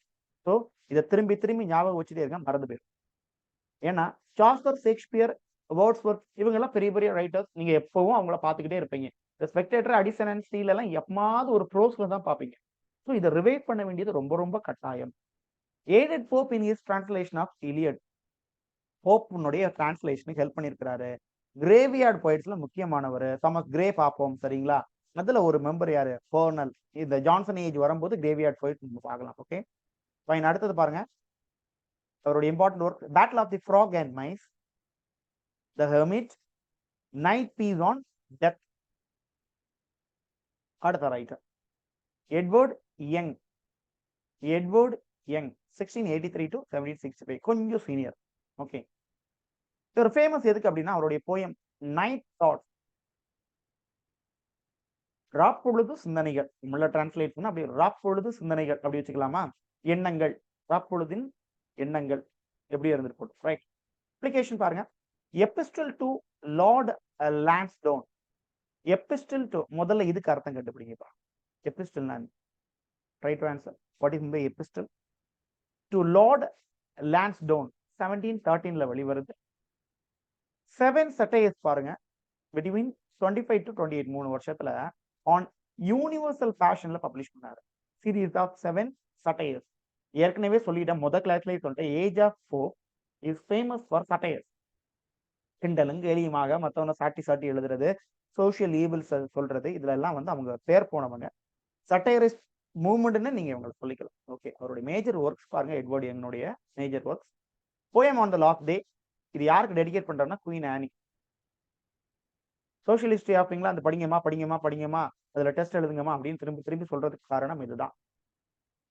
ஸோ இதை திரும்பி திரும்பி ஞாபகம் வச்சுட்டே இருக்க, மறந்து போயிடும். ஏன்னா சாஸ்டர், ஷேக்ஸ்பியர், வேர்ட்ஸ்வொர்த், இவங்க எல்லாம் பெரிய பெரிய ரைட்டர்ஸ். நீங்க எப்பவும் அவங்கள பார்த்துக்கிட்டே இருப்பீங்க. இந்த ஸ்பெக்டேட்டர், அடிசன் அண்ட் ஸ்டீல் எல்லாம் எப்பமாவது ஒரு ப்ரோஸ்ல தான் பார்ப்பீங்க. ஸோ இதை ரிவைவ் பண்ண வேண்டியது ரொம்ப ரொம்ப கட்டாயம். Aided Pope in his translation of Iliad. போப்புனுடைய டிரான்ஸ்லேஷனுக்கு ஹெல்ப் பண்ணியிருக்கிறாரு. கிரேவியார்ட் போயிட்ஸ்ல முக்கியமானவர் தாமஸ் கிரே பார்ப்போம், சரிங்களா. அதுல ஒரு மெம்பர் யாரு, ஃபர்னல். இந்த ஜான்சன் ஏஜ் வரும்போது கிரேவியார்ட் போயிட்ஸ் பார்க்கலாம். Okay fine. அடுத்தது பாருங்க, அவருடைய important work, battle of the frog and mice, the hermit, night piece on death. அடுத்த writer Edward Young. Edward Young 1683 to 1765, கொஞ்சம் சீனியர். ஓகே, இவர் ஃபேமஸ் எதுக்கு அப்படின்னா அவருடைய போயம் நைட் தாட். ராப்பொழுது சிந்தனைகள், உள்ள டிரான்ஸ்லேட் பண்ணா அப்படி ராப்பொழுது சிந்தனைகள் அப்படி வச்சுக்கலாமா? எண்ணங்கள், ராப்பொழுதின் எண்ணங்கள் எப்படி இருந்துட்டு போட்டு. ரைட், அப்ளிகேஷன் பாருங்க. Epistle to Lord Lansdowne. Epistle to, முதல்ல இதுக்கு அர்த்தம் கண்டுபிடிங்கப்பா. எபிஸ்டல் நான் right answer. What is my epistle to Lord Lansdowne 1713 வெளிவருது. 7 சட்டையர்ஸ் பாருங்க, பிட்வீன் 25 to 28, 3 வருஷத்துல ஆன் யூனிவர்சல் ஃபேஷன்ல பப்ளிஷ் பண்ணாரு. Series of 7 satires. ஏற்கனவே சொல்லிட்டேன், முதல் கிளாஸ்லயே சொல்லிட்டேன், age of 4 is famous for satires. கிண்டலும் கேலியுமாக மற்றவங்க சாட்டி சாட்டி எழுதுறது, சோசியல் ஈவில்ஸ் சொல்றது, இதுல எல்லாம் வந்து அவங்க பேர் போனவங்க. சட்டையரிஸ்ட் மூவ்மெண்ட்னு நீங்க இவங்களை சொல்லிக்கலாம். ஓகே, அவருடைய மேஜர் ஒர்க்ஸ் பாருங்க, எட்வர்ட் யங்கனுடைய major works. Poem on the last day, இது யாருக்கு டெடிகேட் பண்றாருன்னா குயின் ஆனி. சோஷியல் ஹிஸ்டரி ஆஃபிங்களா அந்த படிங்கம்மா படிங்கம்மா படிங்கம்மா, அதுல டெஸ்ட் எழுதுங்கம்மா அப்படின்னு திரும்பி திரும்பி சொல்றதுக்கு காரணம் இதுதான்.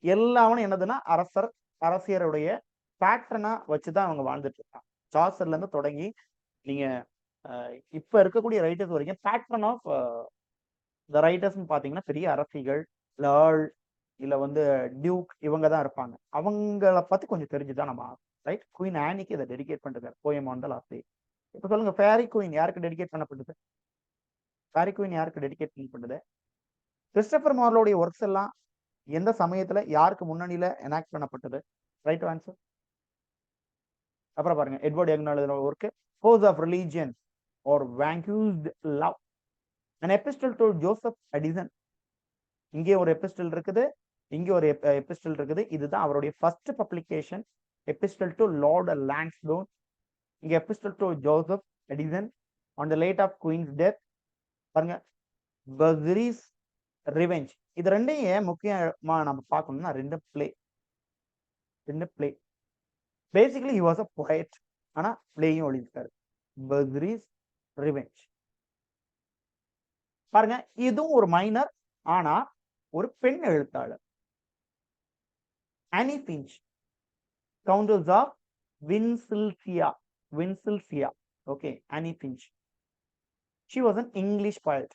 எல்லாமே என்னதுன்னா அரசர் அரசியருடைய பேட்டர்னா வச்சுதான் அவங்க வாழ்ந்துட்டு இருக்காங்க. சார்சர்ல இருந்து தொடங்கி நீங்க இப்ப இருக்கக்கூடிய ரைட்டர்ஸ் வரைக்கும் பேட்டர்ன் ஆஃப் த ரைட்டர்ஸ் பாத்தீங்கன்னா பெரிய அரசிகள், லார்ட், இல்ல வந்து டியூக், இவங்க தான் இருப்பாங்க. அவங்கள பத்தி கொஞ்சம் தெரிஞ்சுதான் நம்ம ரைட். குயின் ஆனிக்கு இதை டெடிகேட் பண்றது poem on the last day. இப்ப சொல்லுங்க, ஃபேரி குயின் யாருக்கு டெடிகேட் பண்ணப்பட்டது? ஃபேரி குயின் யாருக்கு டெடிகேட் பண்ணப்பட்டது? கிறிஸ்டபர் மார்லோடைய ஒர்க்ஸ் எல்லாம் எந்த சமயத்துல யாருக்கு முன்னணியில எனாக்ட் பண்ணப்பட்டது? Right answer. அப்புறம் பாருங்க, Edward Young work force of religion or vanquished love, an epistle to Joseph Addison. இங்கே ஒரு எபிஸ்டல் இருக்குது, இங்கே ஒரு எபிஸ்டல் இருக்குது. இதுதான் அவருடைய first publication, epistle to Lord Lansdowne. இங்க epistle to Joseph Addison on the late of queen's death. பாருங்க, பஸ்ரிஸ் ரிவெஞ்ச். இது ரெண்டையும் முக்கியமா நம்ம பார்க்கணும்னா ரெண்டு play. Basically he was a poet, ஆனா பிளேயும் எழுதிட்டாரு. பஸ்ரிஸ் ரிவெஞ்ச் பாருங்க, இதுவும் ஒரு மைனர், ஆனா ஒரு பெண் எழுத்தாளர். Anne Finch, countess of Winchilsea. Okay, Anne Finch. She was an English poet.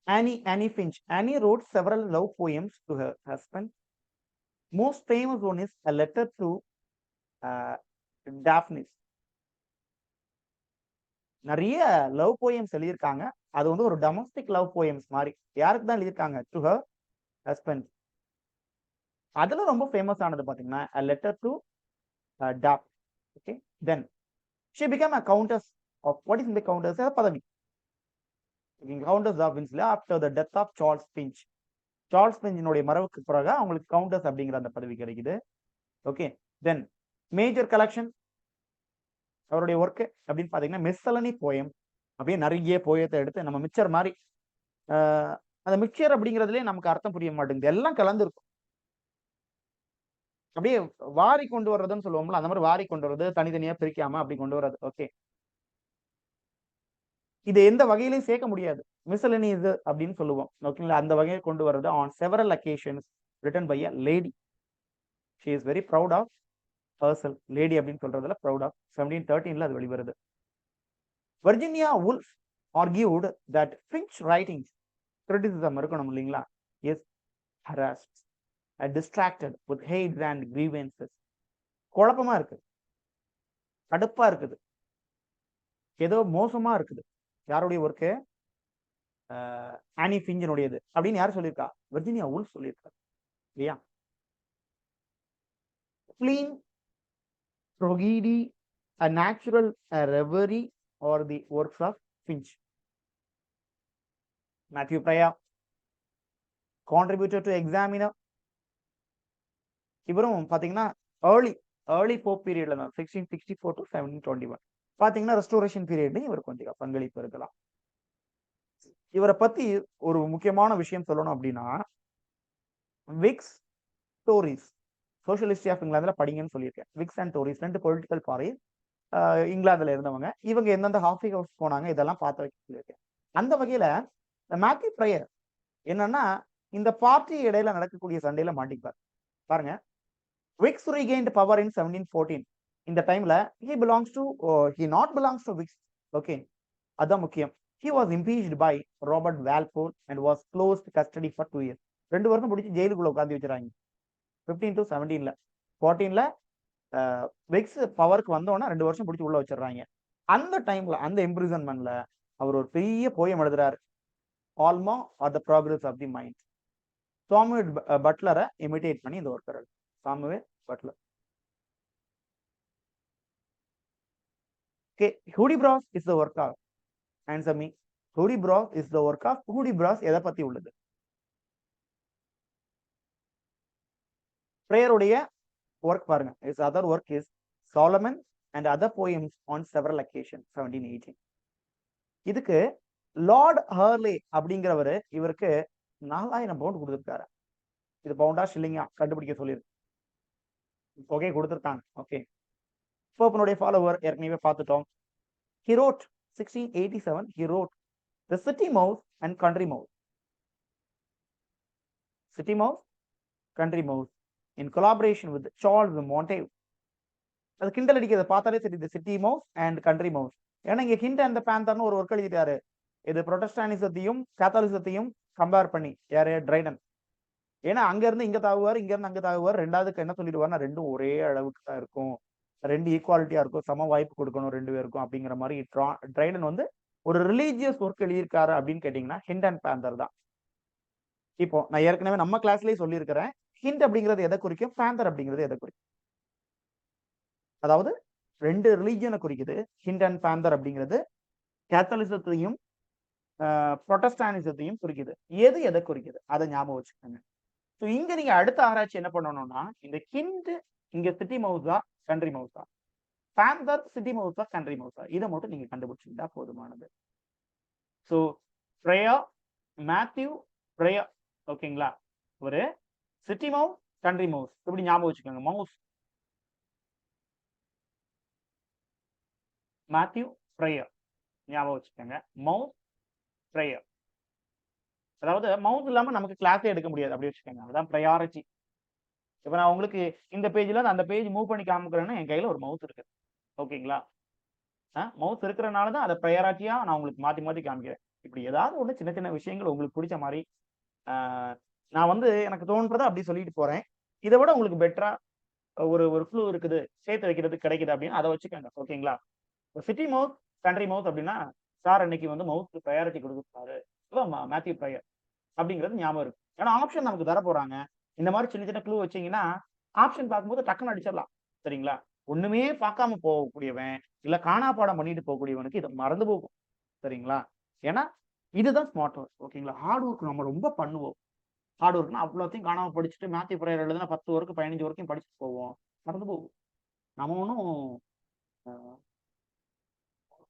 Annie Finch. Annie wrote several love poems to her husband. Most famous one is a letter to Daphnis. நிறைய லவ் போயம்ஸ் எழுதியிருக்காங்க. அது வந்து ஒரு டொமஸ்டிக் லவ் போயம்ஸ் மாதிரி. யாருக்கு தான் எழுதியிருக்காங்க? To her husband. அதுல ரொம்ப ஃபேமஸ் ஆனது பாத்தீங்கன்னா a letter to Daphnis. Okay, then she became a countess of, what is the countess? பதவி. Countess of Winchilsea after the death of Charles Finch. Charles பிஞ்சினுடைய மறைவுக்கு பிறகு அவங்களுக்கு கவுண்டஸ் அப்படிங்கிற அந்த பதவி கிடைக்குது. ஓகே, தென் மேஜர் கலெக்ஷன் அவருடைய ஒர்க் அப்படின்னு பாத்தீங்கன்னா மிஸ்சலனி போயம். அப்படியே நிறைய போயத்தை எடுத்து நம்ம மிக்சர் மாதிரி, அந்த மிக்சர் அப்படிங்கிறதுலே நமக்கு அர்த்தம் புரிய மாட்டேங்குது, எல்லாம் கலந்து இருக்கும். அப்படியே வாரி கொண்டு வர்றதுன்னு சொல்லுவோம்ல, அந்த மாதிரி வாரி கொண்டு வர்றது, தனித்தனியா பிரிக்காம அப்படி கொண்டு வர்றது. ஓகே, இது எந்த வகையிலையும் சேர்க்க முடியாது, மிஸ்சலனிஸ் அப்படின்னு சொல்லுவோம். ஓகேங்களா, அந்த வகையை கொண்டு வர்றது on several occasions written by a lady. She is very proud of herself. Lady அப்படின்னு சொல்றதுல ப்ரௌட் ஆஃப். 1713 அது வெளிவருது. Virginia Woolf argued that Finch writings, criticism இருக்கணும் இல்லைங்களா, is harassed, distracted with hates and grievances. குழப்பமா இருக்கு, கடுப்பா இருக்குது, ஏதோ மோசமா இருக்குது. யாருடைய ஒர்க்கு? ஆனி பிஞ்சினுடையது அப்படின்னு யார் சொல்லியிருக்கா? வர்ஜீனியா வுல்ஃப் சொல்லியிருக்காரு இல்லையா? Spleen, tragedy, a natural reverie, or the works of Finch. Matthew Pryor, contributor to Examiner. இவரும் பாத்தீங்கன்னா ஏர்லி போப் பீரியட்ல தான், 1664 to 1721. பாத்தீங்கன்னா ரெஸ்டோரேஷன் பீரியட்லயும் இவர் கொஞ்சம் பங்களிப்பு இருக்கலாம். இவரை பத்தி ஒரு முக்கியமான விஷயம் சொல்லணும் அப்படின்னா, Whigs Tories, social history of இங்கிலாந்துல படிங்கன்னு சொல்லியிருக்கேன். விக்ஸ் அண்ட் டோரிஸ் ரெண்டு பொலிட்டிக்கல் பார்ட்டி. இங்கிலாந்துல இருந்தவங்க. இவங்க எந்தெந்த காஃபி ஹவுஸ் போனாங்க இதெல்லாம் பார்த்து வைக்க சொல்லியிருக்கேன். அந்த வகையில மேத்யூ பிரயர் என்னன்னா இந்த பார்ட்டி இடையில நடக்கக்கூடிய சண்டையில மாட்டிப்பார். பாருங்க, விக்ஸ் regained power in 1714. இந்த டைம்ல he not belongs to Wicks. Okay, அதான் முக்கியம். He was impeached by Robert Walpole and was closed custody for 2 years. 2 வருஷம் பிடிச்சி ஜெயிலுக்குள்ள உட்காந்து வச்சிருக்காங்க. 15 to 17ல 14ல விக்ஸ் பவருக்கு வந்தோன்னா 2 வருஷம் பிடிச்சி உள்ள வச்சிடறாங்க. அந்த டைம்ல அந்த இம்ப்ரிசன்மெண்ட்ல அவர் ஒரு பெரிய போயம் எழுதுறாரு, Alma or the progress of the mind. Samuel பட்லரை இமிடேட் பண்ணி இந்த ஒர்க்கர் எழுது. Samuel Butler. Okay, Hudibras is the work of, answer me. Hudibras is the work of. Hudibras எதை பத்தி உள்ளது? பிரேயர் உடைய ஒர்க் பாருங்க. His other work is Solomon and other poems on several occasions, 1718. இதுக்கு லார்ட் ஹர்லே அப்படிங்கிறவரு இவருக்கு 4000 பவுண்ட் கொடுத்துருக்காரு. இது பவுண்டா ஷில்லிங்கா கண்டுபிடிக்க சொல்லியிருக்கு. ஓகே, கொடுத்துருக்காங்க. ஓகே, போப்பனுடைய ஃபாலோவர் ஏற்கனவே பார்த்துட்டோம். He wrote 1687. He wrote The City Mouse and Country Mouse. City Mouse, Country Mouse in collaboration with Charles Montague. அது கிண்டல் அடிக்கிறத பார்த்தாலே சரி, The City Mouse and Country Mouse. ஏன்னா இங்க ஹிண்ட் அண்ட் பேந்தர்னு ஒரு ஒர்க் எழுதிட்டாரு. இது புரொட்டஸ்டானிசத்தையும் கேத்தாலிசத்தையும் கம்பேர் பண்ணி, யாரு? ட்ரைடன். ஏன்னா அங்க இருந்து இங்க தாவுவார், இங்க இருந்து அங்க தாவுவார். ரெண்டாவதுக்கு என்ன சொல்லிடுவார்னா ரெண்டும் ஒரே அளவுக்கு தான் இருக்கும், 2 ஈக்குவாலிட்டியா இருக்கும், சம வாய்ப்பு கொடுக்கணும் 2 பேருக்கும் அப்படிங்கிற மாதிரி ட்ரைடன் வந்து ஒரு ரிலீஜியஸ் ஒர்க் எழுதியிருக்காரு அப்படின்னு கேட்டீங்கன்னா ஹிண்ட் அண்ட் பேந்தர் தான். இப்போ நான் ஏற்கனவே நம்ம கிளாஸ்லயே சொல்லியிருக்கிறேன், ஹிண்ட் அப்படிங்கிறது எதை குறிக்கும், பேந்தர் அப்படிங்கிறது எதை குறிக்கும். அதாவது 2 ரிலீஜியனை குறிக்குது. ஹிண்ட் அண்ட் பேந்தர் அப்படிங்கிறது கேத்தலிசத்தையும் புரொட்டஸ்டானிசத்தையும் குறிக்குது. எது எதை குறிக்குது அதை ஞாபகம் வச்சுக்கோங்க. ஸோ இங்க நீங்க அடுத்த ஆராய்ச்சி என்ன பண்ணணும்னா, இந்த ஹிண்ட் இங்க சிட்டி மவுஸா கண்ட்ரி மவுஸா, பேந்தர் சிட்டி மவுஸா கண்ட்ரி மவுஸா, இதை மட்டும் நீங்க கண்டுபிடிச்சிருந்தா போதுமானது. ஸோ பிரேயா, மேத்யூ பிரேயா, ஓகேங்களா? ஒரு சிட்டி மவுஸ், கண்ட்ரி மவுஸ், இப்படி ஞாபகம் வச்சுக்கோங்க. மவுஸ் மேத்யூ பிரேயர் ஞாபகம் வச்சுக்கோங்க. மவுஸ் பிரேயர், அதாவது மவுஸ் இல்லாம நமக்கு கிளாஸே எடுக்க முடியாது, அப்படி வச்சுக்கோங்க. அதான் ப்ரையாரிட்டி. இப்ப நான் உங்களுக்கு இந்த பேஜ்ல அந்த பேஜ் மூவ் பண்ணி காமிக்கிறேன்னா என் கையில ஒரு மவுஸ் இருக்கு, ஓகேங்களா? மவுஸ் இருக்கிறனால தான் அதை ப்ரையாரிட்டியா நான் உங்களுக்கு மாத்தி மாத்தி காமிக்கிறேன். இப்படி ஏதாவது ஒண்ணு சின்ன சின்ன விஷயங்கள் உங்களுக்கு பிடிச்ச மாதிரி நான் வந்து எனக்கு தோன்றதை அப்படி சொல்லிட்டு போறேன். இதை விட உங்களுக்கு பெட்டரா ஒரு ஃப்ளூ இருக்குது, சேர்த்து வைக்கிறது கிடைக்குது அப்படின்னு அதை வச்சுக்கோங்க, ஓகேங்களா? சிட்டி மவுஸ், கண்ட்ரி மவுஸ் அப்படின்னா சார் அன்னைக்கு வந்து மவுஸ்க்கு ப்ரையாரிட்டி கொடுக்குறாரு, மேத்யூ பிரேயர் அப்படிங்கிறது ஞாபகம் இருக்கு. ஏன்னா ஆப்ஷன் நமக்கு தர போறாங்க. இந்த மாதிரி சின்ன சின்ன க்ளூ வச்சீங்கன்னா ஆப்ஷன் பார்க்கும்போது டக்குன்னு அடிச்சிடலாம், சரிங்களா? ஒண்ணுமே பார்க்காம போகக்கூடியவன் இல்ல காணா பாடம் பண்ணிட்டு போகக்கூடியவனுக்கு இதை மறந்து போகும், சரிங்களா? ஏன்னா இதுதான் ஸ்மார்ட் ஒர்க், ஓகேங்களா? ஹார்ட் ஒர்க் நம்ம ரொம்ப பண்ணுவோம். ஹார்ட் ஒர்க்னா அவ்வளோத்தையும் காணாம படிச்சுட்டு மேத்யூ பிரேயர் எழுதுனா 10 ஒர்க்கு 15 ஒர்க்கையும் படிச்சுட்டு போவோம், மறந்து போகும். நம்ம ஒன்றும்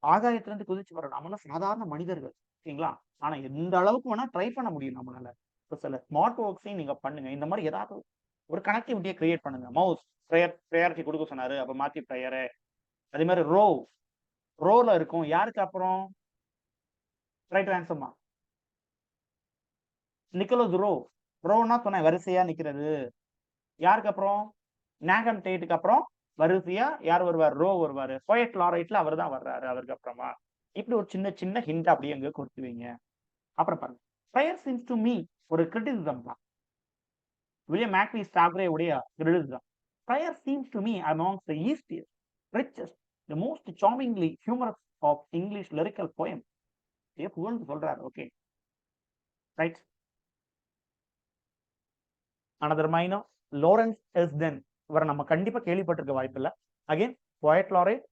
ஆகாயத்திலிருந்து குதிச்சு வர நம்மளாம் சாதாரண மனிதர்கள், ஓகேங்களா? ஆனா எந்த அளவுக்கு வேணா ட்ரை பண்ண முடியும் நம்மளால. சில ஸ்மார்ட் ஒர்க்ஸையும் நீங்க பண்ணுங்க. இந்த மாதிரி ஏதாவது ஒரு கனெக்டிவிட்டியை கிரியேட் பண்ணுங்க. மவுஸ் ப்ரையாரிட்டி கொடுக்க சொன்னாரு, அப்ப மேத்யூ பிரேயரு. அதே மாதிரி ரோல இருக்கும். யாருக்கு அப்புறம்? ரைட் ஆன்சர்மா நிக்கோலஸ் ரோனா சொன்னேன், வரிசையா நிக்கிறது. யாருக்கு அப்புறம்? நாகம் டேட்டுக்கு அப்புறம் வரிசையா யார் வருவார்? ரோ வருவாரு. போயட் லாரைட்ல அவர் தான் வர்றாரு அவருக்கு அப்புறமா. இப்படி ஒரு சின்ன சின்ன ஹிண்ட் அப்படியே அங்க கொடுத்துவீங்க. அப்புறம் பாருங்க, பிரேயர் சீம்ஸ் டு மீ ஒரு கிரிட்டிசிசம் தான். வில்லியம் மேக்வி ஸ்டாக்ரே உடைய criticism. Prior seems to me amongst the easiest, richest, the most charmingly humorous of English lyrical poem. இதே புகழ்ந்து சொல்றாரு. Okay, right. another minor, Laurence Eusden. இவரை நம்ம கண்டிப்பா கேள்விப்பட்டிருக்க வாய்ப்பு இல்லை. அகைன் போயட் லாரைட்,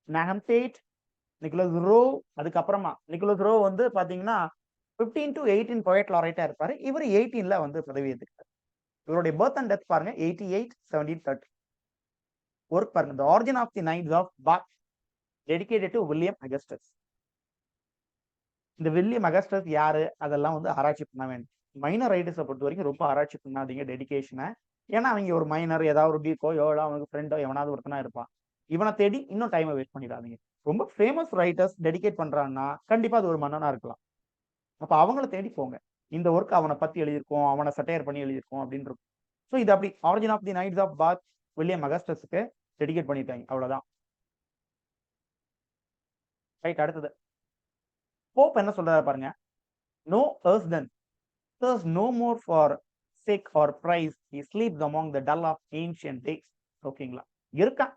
நாகம் டேட், நிக்கோலஸ் ரோ. அதுக்கப்புறமா நிக்கோலஸ் ரோ வந்து பாத்தீங்கன்னா 15 to 18 போயட் லாரைட்டா இருப்பாரு. இவர் 18ல வந்து பதவி ஏற்றுக்கிறார். இவருடைய பர்த் அண்ட் டெத் பாருங்க, 88 1730. ஒர்க் பாருங்க, the origin of the knights of Bath, dedicated to William Augustus. இந்த வில்லியம் அகஸ்டஸ் யாரு அதெல்லாம் வந்து ஆராய்ச்சி பண்ண வேண்டும். மைனர் ரைட்டர்ஸை பொறுத்த வரைக்கும் ரொம்ப ஆராய்ச்சி பண்ணாதீங்க டெடிகேஷனை. ஏன்னா அவங்க ஒரு மைனர், ஏதாவது ஒரு டீக்கோ எவ்வளோ அவனுக்கு ஃப்ரெண்டோ எவனாவது ஒருத்தனா இருப்பான். இவனை தேடி இன்னும் டைமை வேஸ்ட் பண்ணிடாதீங்க. ரொம்ப ஃபேமஸ் ரைட்டர்ஸ் டெடிகேட் பண்றான்னா கண்டிப்பா அது ஒரு மன்னனா இருக்கலாம். அப்ப அவங்கள தேடி போங்க. இந்த ஒர்க் அவனை பத்தி எழுதியிருக்கோம், அவனை சட்டையர் பண்ணி எழுதியிருக்கோம் அப்படின்னு இருக்கும். ஸோ இது அப்படி origin of the knights of Bath William அகஸ்டஸுக்கு டெடிகேட் பண்ணிட்டாங்க. அவ்வளவுதான். ரைட். அடுத்தது போப் என்ன சொல்றாரு பாருங்க. No earthden thirst no more for sake or prize he sleeps among the dull of ancient days. ஓகேங்களா? இருக்கா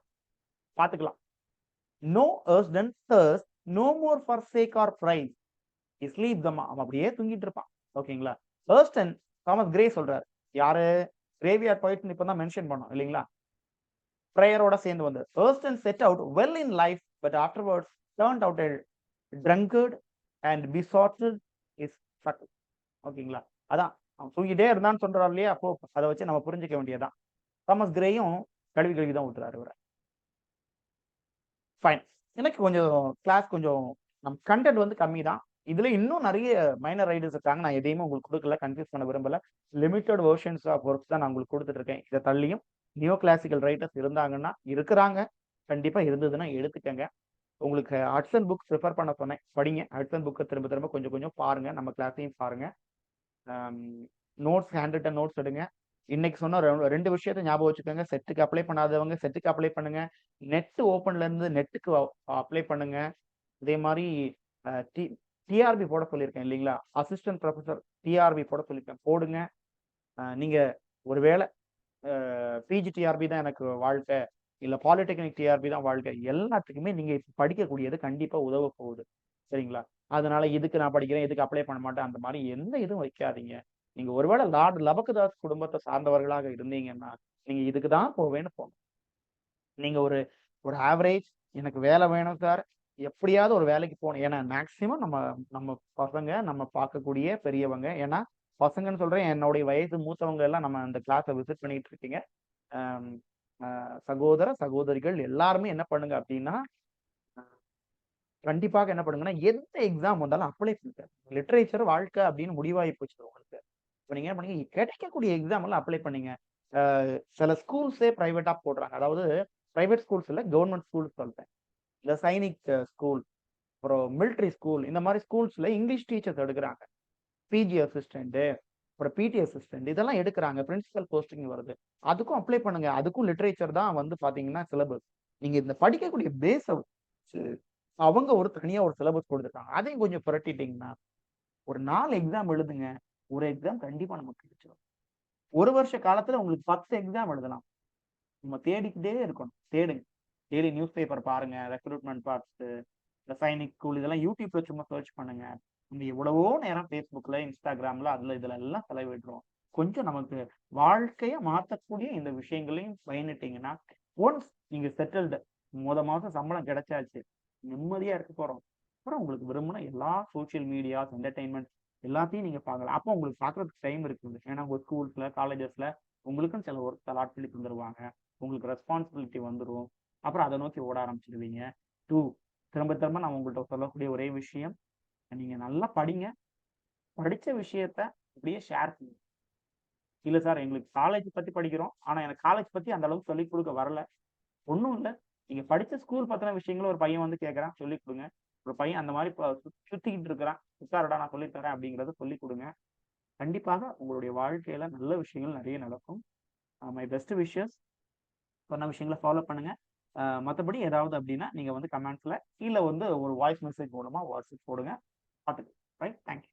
பாத்துக்கலாம். No earthden thirst no more for sake or prize he sleeps among, அவன் அப்படியே தூங்கிட்டு இருப்பான். ஓகேங்களா? earthden தாமஸ் கிரே சொல்றாரு. யாரு? கிரேவியார்ட் போயிட்டு இப்பதான் மென்ஷன் பண்ணோம் இல்லைங்களா? பிரேயரோட சேர்ந்து வந்து earthden set out well in life but afterwards turned out a drunkard and besotted his subtle. ஓகேங்களா? அதான் அவன் தூங்கிட்டே இருந்தான்னு சொல்றாரு இல்லையா? அப்போ அதை வச்சு நம்ம புரிஞ்சுக்க வேண்டியதுதான். தாமஸ் கிரேயும் கழுவி கழுவி தான் ஊத்துறாரு இவரை. ஃபைன். எனக்கு கொஞ்சம் கிளாஸ் கொஞ்சம் நம்ம கண்டென்ட் வந்து கம்மி தான். இதுல இன்னும் நிறைய மைனர் ரைடர்ஸ் இருக்காங்க. நான் எதையுமே உங்களுக்கு கொடுக்கல, கன்ஃபியூஸ் பண்ண விரும்பல. லிமிட்டட் வெர்ஷன்ஸ் ஆஃப் ஒர்க்ஸ் தான் நான் உங்களுக்கு கொடுத்துட்டு இருக்கேன். இதை தள்ளியும் நியோ கிளாசிக்கல் ரைட்டர்ஸ் இருந்தாங்கன்னா இருக்கிறாங்க. கண்டிப்பா இருந்ததுன்னா எடுத்துக்கங்க. உங்களுக்கு ஹட்சன் புக் ப்ரிஃபர் பண்ண சொன்னேன், படிங்க. ஹட்சன் புக்கை திரும்ப திரும்ப கொஞ்சம் கொஞ்சம் பாருங்க, நம்ம கிளாஸையும் பாருங்க. நோட்ஸ், ஹேண்ட் ரிட்டன் நோட்ஸ் எடுங்க. இன்னைக்கு சொன்ன ரெண்டு விஷயத்த ஞாபகம் வச்சுக்கோங்க. செட்டுக்கு அப்ளை பண்ணாதவங்க செட்டுக்கு அப்ளை பண்ணுங்க. நெட் ஓப்பன்ல இருந்து நெட்டுக்கு அப்ளை பண்ணுங்க. இதே மாதிரி டிஆர்பி போட சொல்லியிருக்கேன் இல்லைங்களா? அசிஸ்டன்ட் ப்ரொஃபஸர் டிஆர்பி போட சொல்லியிருக்கேன், போடுங்க. நீங்க ஒருவேளை பிஜி டிஆர்பி தான் எனக்கு வாழ்க்கை, இல்ல பாலிடெக்னிக் டிஆர்பி தான் வாழ்க்கை, எல்லாத்துக்குமே நீங்க படிக்கக்கூடியது கண்டிப்பா உதவ போகுது. சரிங்களா? அதனால இதுக்கு நான் படிக்கிறேன், இதுக்கு அப்ளை பண்ண மாட்டேன், அந்த மாதிரி எந்த இதுவும் வைக்காதீங்க. நீங்க ஒருவேளை லார்ட் லபக்குதாஸ் குடும்பத்தை சார்ந்தவர்களாக இருந்தீங்கன்னா நீங்க இதுக்கு தான் போவேன்னு போங்க. நீங்க ஒரு ஒரு ஆவரேஜ் எனக்கு வேலை வேணும் சார், எப்படியாவது ஒரு வேலைக்கு போகணும். ஏன்னா மேக்சிமம் நம்ம நம்ம பசங்க, நம்ம பார்க்கக்கூடிய பெரியவங்க, ஏன்னா பசங்கன்னு சொல்றேன், என்னுடைய வயசு மூத்தவங்க எல்லாம் நம்ம அந்த கிளாஸை விசிட் பண்ணிட்டு இருக்கீங்க. சகோதர சகோதரிகள் எல்லாருமே என்ன பண்ணுங்க அப்படின்னா, கண்டிப்பாக என்ன பண்ணுங்கன்னா, எந்த எக்ஸாம் வந்தாலும் அப்ளை பண்ணுங்க. லிட்ரேச்சர் வாழ்க்கை அப்படின்னு முடிவாகி போச்சு உங்களுக்கு. இப்போ நீங்க என்ன பண்ணீங்க, கிடைக்கக்கூடிய எக்ஸாம் எல்லாம் அப்ளை பண்ணீங்க. சில ஸ்கூல்ஸே பிரைவேட்டா போடுறாங்க. அதாவது பிரைவேட் ஸ்கூல்ஸ் இல்ல, கவர்மெண்ட் ஸ்கூல்ஸ் சொல்றேன். இந்த சைனிக் ஸ்கூல், அப்புறம் மிலிட்ரி ஸ்கூல், இந்த மாதிரி ஸ்கூல்ஸ்ல இங்கிலீஷ் டீச்சர்ஸ் எடுக்கிறாங்க. பிஜி அசிஸ்டன்ட், அப்புறம் பிடி அசிஸ்டன்ட், இதெல்லாம் எடுக்கிறாங்க. பிரின்சிபல் போஸ்டிங் வருது. அதுக்கும் அப்ளை பண்ணுங்க. அதுக்கும் லிட்ரேச்சர் தான் வந்து பாத்தீங்கன்னா சிலபஸ். நீங்க இந்த படிக்கக்கூடிய பேஸ அவங்க ஒரு தனியா ஒரு சிலபஸ் கொடுத்துருக்காங்க. அதையும் கொஞ்சம் புரட்டிட்டீங்கன்னா ஒரு 4 எக்ஸாம் எழுதுங்க. ஒரு எக்ஸாம் கண்டிப்பா நமக்கு கிடைச்சிடும். ஒரு வருஷ காலத்துல உங்களுக்கு 10 எக்ஸாம் எழுதலாம். நம்ம தேடிக்கிட்டே இருக்கணும். தேடுங்க. டெய்லி நியூஸ் பேப்பர் பாருங்க, ரெக்ரூட்மெண்ட் பார்ட்ஸ், இந்த சைனிக் ஸ்கூல், இதெல்லாம் யூடியூப்ல சும்மா சர்ச் பண்ணுங்க. நம்ம எவ்வளவோ நேரம் ஃபேஸ்புக்ல, இன்ஸ்டாகிராம்ல, இதுல எல்லாம் செலவிடுறோம். கொஞ்சம் நமக்கு வாழ்க்கைய மாத்தக்கூடிய இந்த விஷயங்களையும் பயனிட்டீங்கன்னா, ஒன்ஸ் நீங்க செட்டில்டு, மாசம் சம்பளம் கிடைச்சாச்சு, நிம்மதியா இருக்க போறோம். அப்புறம் உங்களுக்கு விரும்பின எல்லா சோசியல் மீடியாஸ், என்டர்டைன்மெண்ட் எல்லாத்தையும் நீங்க பார்க்கலாம். அப்போ உங்களுக்கு பார்க்கறதுக்கு டைம் இருக்குது. ஏன்னா உங்க ஸ்கூல்ஸ்ல, காலேஜஸ்ல உங்களுக்கும் சில ஒர்க் அலாட் பண்ணி தந்துருவாங்க. உங்களுக்கு ரெஸ்பான்சிபிலிட்டி வந்துடும். அப்புறம் அதை நோக்கி ஓட ஆரம்பிச்சிடுவீங்க. டூ, திரும்ப திரும்ப நான் உங்கள்கிட்ட சொல்லக்கூடிய ஒரே விஷயம், நீங்க நல்லா படிங்க. படிச்ச விஷயத்த அப்படியே ஷேர் பண்ணுங்க. இல்ல சார் எங்களுக்கு காலேஜ் பத்தி படிக்கிறோம், ஆனா எனக்கு காலேஜ் பத்தி அந்த அளவுக்கு சொல்லிக் கொடுக்க வரல. ஒண்ணும் இல்ல. நீங்க படிச்ச ஸ்கூல் பத்தின விஷயங்களும் ஒரு பையன் வந்து கேட்கறான், சொல்லிக் கொடுங்க. ஒரு பையன் அந்த மாதிரி சுத்திக்கிட்டு இருக்கிறான், உட்காருடா நான் சொல்லித் தரேன் அப்படிங்கறத சொல்லிக் கொடுங்க. கண்டிப்பாக உங்களுடைய வாழ்க்கையில நல்ல விஷயங்கள் நிறைய நடக்கும். My best wishes. சொன்ன விஷயங்களை ஃபாலோ பண்ணுங்க. மற்றபடி ஏதாவது அப்படின்னா நீங்க வந்து கமெண்ட்ஸ்ல, இல்ல வந்து ஒரு வாய்ஸ் மெசேஜ் மூலமா வாட்ஸ்அப் போடுங்க. பார்த்துக்கலாம். ரைட். தேங்க்யூ.